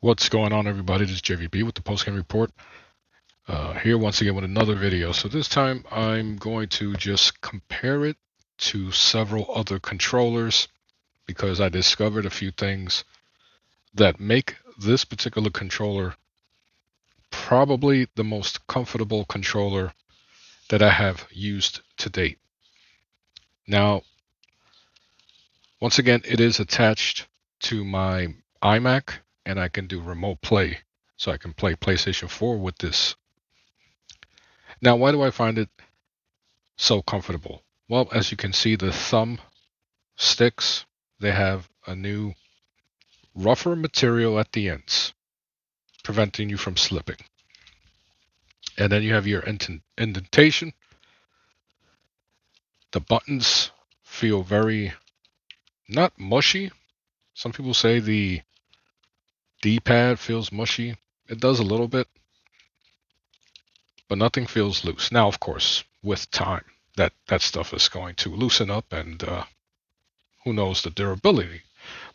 What's going on, everybody? This is JVB with the Postgame Report. Here once again with another video. So this time I'm going to just compare it to several other controllers because I discovered a few things that make this particular controller probably the most comfortable controller that I have used to date. Now, once again, it is attached to my iMac and I can do remote play. So I can play PlayStation 4 with this. Now, why do I find it so comfortable? Well, as you can see, the thumb sticks, they have a new rougher material at the ends, preventing you from slipping. And then you have your indentation. The buttons feel very, not mushy. Some people say the D-pad feels mushy. It does a little bit, but nothing feels loose. Now, of course, with time, that stuff is going to loosen up, and who knows the durability.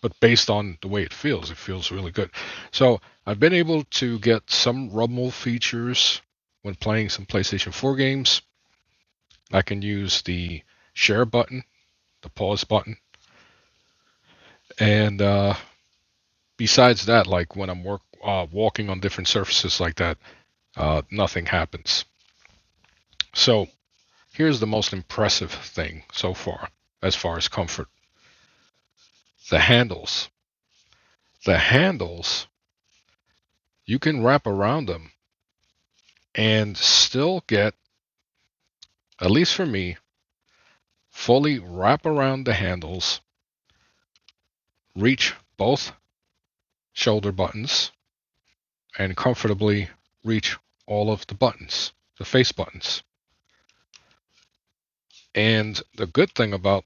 But based on the way it feels really good. So I've been able to get some rumble features when playing some PlayStation 4 games. I can use the share button, the pause button, and besides that, like when I'm walking on different surfaces like that, nothing happens. So here's the most impressive thing so far as comfort: the handles. The handles, you can wrap around them and still get, at least for me, fully wrap around the handles, reach both shoulder buttons, and comfortably reach all of the buttons, the face buttons. And the good thing about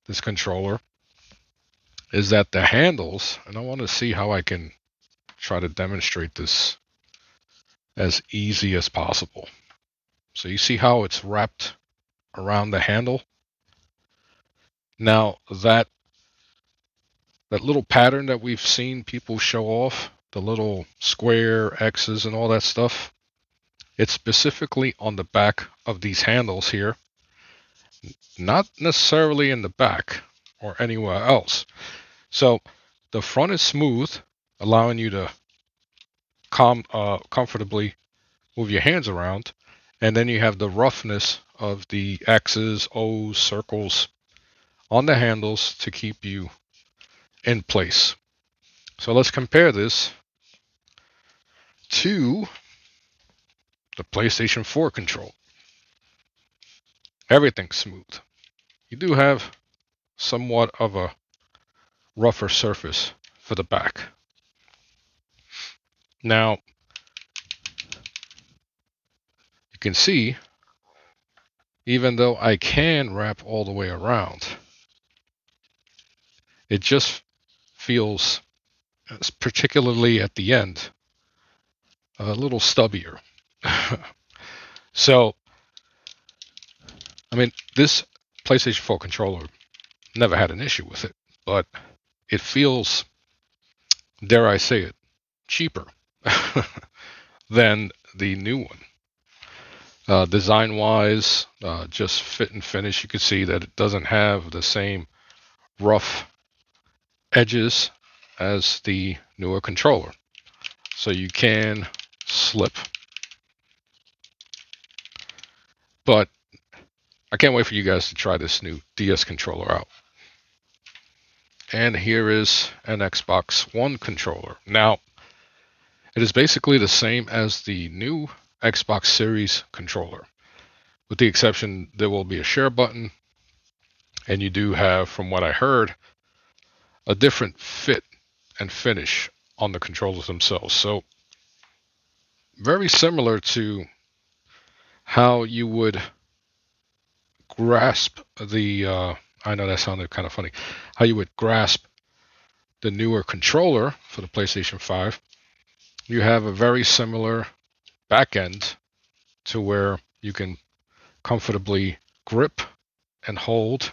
this controller is that the handles, and I want to see how I can try to demonstrate this as easy as possible. So you see how it's wrapped around the handle? Now that little pattern that we've seen people show off, the little square X's and all that stuff, it's specifically on the back of these handles here, not necessarily in the back or anywhere else. So the front is smooth, allowing you to comfortably move your hands around. And then you have the roughness of the X's, O's, circles on the handles to keep you in place. So let's compare this to the PlayStation 4 control. Everything's smooth. You do have somewhat of a rougher surface for the back. Now, you can see, even though I can wrap all the way around, it just feels, particularly at the end, a little stubbier. So, I mean, this PlayStation 4 controller never had an issue with it, but it feels, dare I say it, cheaper than the new one. Design wise, just fit and finish, you can see that it doesn't have the same rough edges as the newer controller. So you can slip. But I can't wait for you guys to try this new DS controller out. And here is an Xbox One controller. Now, it is basically the same as the new Xbox Series controller, with the exception there will be a share button, and you do have, from what I heard, a different fit and finish on the controllers themselves. So very similar to how you would grasp the, I know that sounded kind of funny, how you would grasp the newer controller for the PlayStation 5. You have a very similar back end to where you can comfortably grip and hold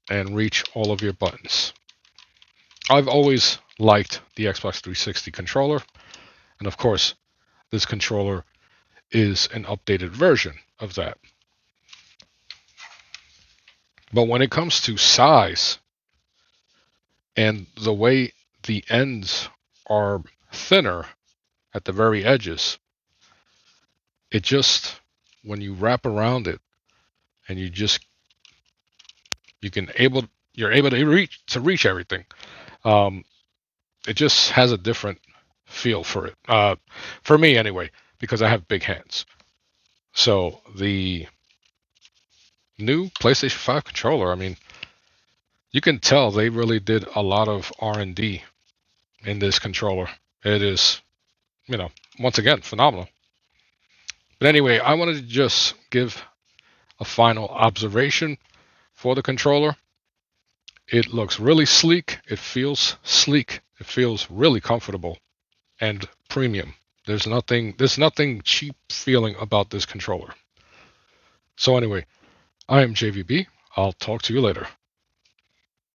and reach all of your buttons. I've always liked the Xbox 360 controller. And of course, this controller is an updated version of that. But when it comes to size and the way the ends are thinner at the very edges, it just, when you wrap around it and you can able you're able to reach everything. Um, it just has a different feel for it. For me anyway, because I have big hands. So the new PlayStation 5 controller, I mean, you can tell they really did a lot of R&D in this controller. It is, once again, phenomenal. But anyway, I wanted to just give a final observation for the controller. It looks really sleek. It feels sleek. It feels really comfortable and premium. There's nothing cheap feeling about this controller. So anyway, I am JVB. I'll talk to you later.